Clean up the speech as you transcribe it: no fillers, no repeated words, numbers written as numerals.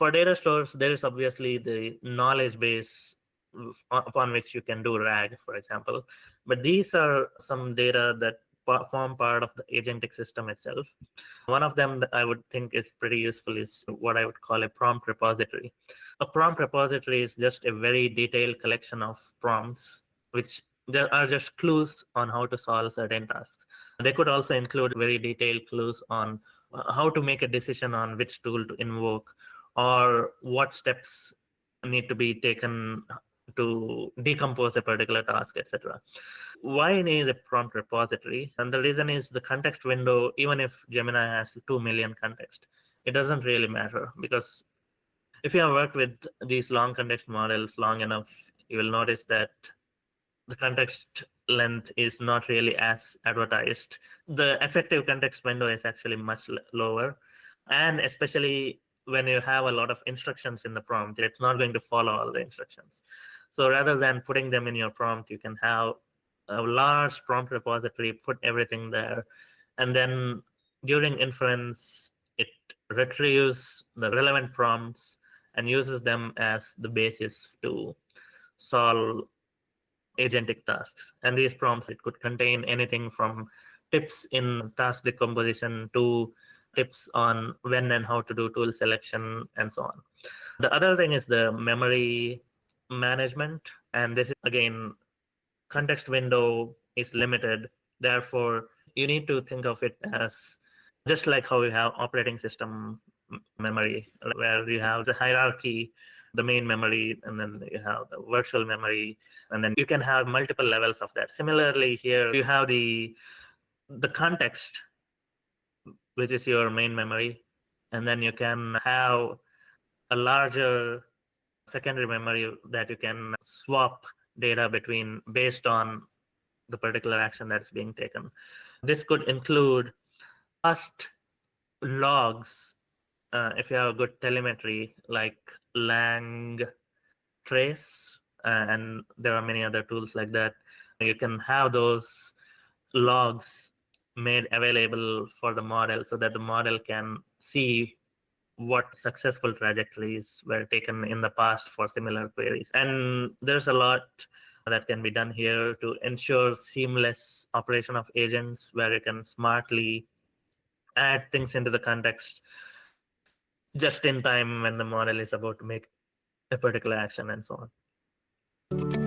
For data stores, there is obviously the knowledge base upon which you can do RAG, for example. But these are some data that form part of the agentic system itself. One of them that I would think is pretty useful is what I would call a prompt repository. A prompt repository is just a very detailed collection of prompts, which there are just clues on how to solve certain tasks. They could also include very detailed clues on how to make a decision on which tool to invoke or what steps need to be taken to decompose a particular task, etc. Why need a prompt repository? And the reason is the context window, even if Gemini has 2 million context, it doesn't really matter, because if you have worked with these long context models long enough, you will notice that the context length is not really as advertised. The effective context window is actually much lower. And especially when you have a lot of instructions in the prompt, it's not going to follow all the instructions. So rather than putting them in your prompt, you can have a large prompt repository, put everything there, and then during inference, it retrieves the relevant prompts and uses them as the basis to solve agentic tasks. And these prompts, it could contain anything from tips in task decomposition to tips on when and how to do tool selection and so on. The other thing is the memory management. And this is, again, context window is limited. Therefore, you need to think of it as just like how you have operating system memory, where you have the hierarchy, the main memory, and then you have the virtual memory, and then you can have multiple levels of that. Similarly, here you have the context, which is your main memory, and then you can have a larger secondary memory that you can swap data between based on the particular action that's being taken. This could include past logs, if you have a good telemetry like LangTrace, and there are many other tools like that. You can have those logs made available for the model so that the model can see what successful trajectories were taken in the past for similar queries. And there's a lot that can be done here to ensure seamless operation of agents, where you can smartly add things into the context just in time when the model is about to make a particular action and so on.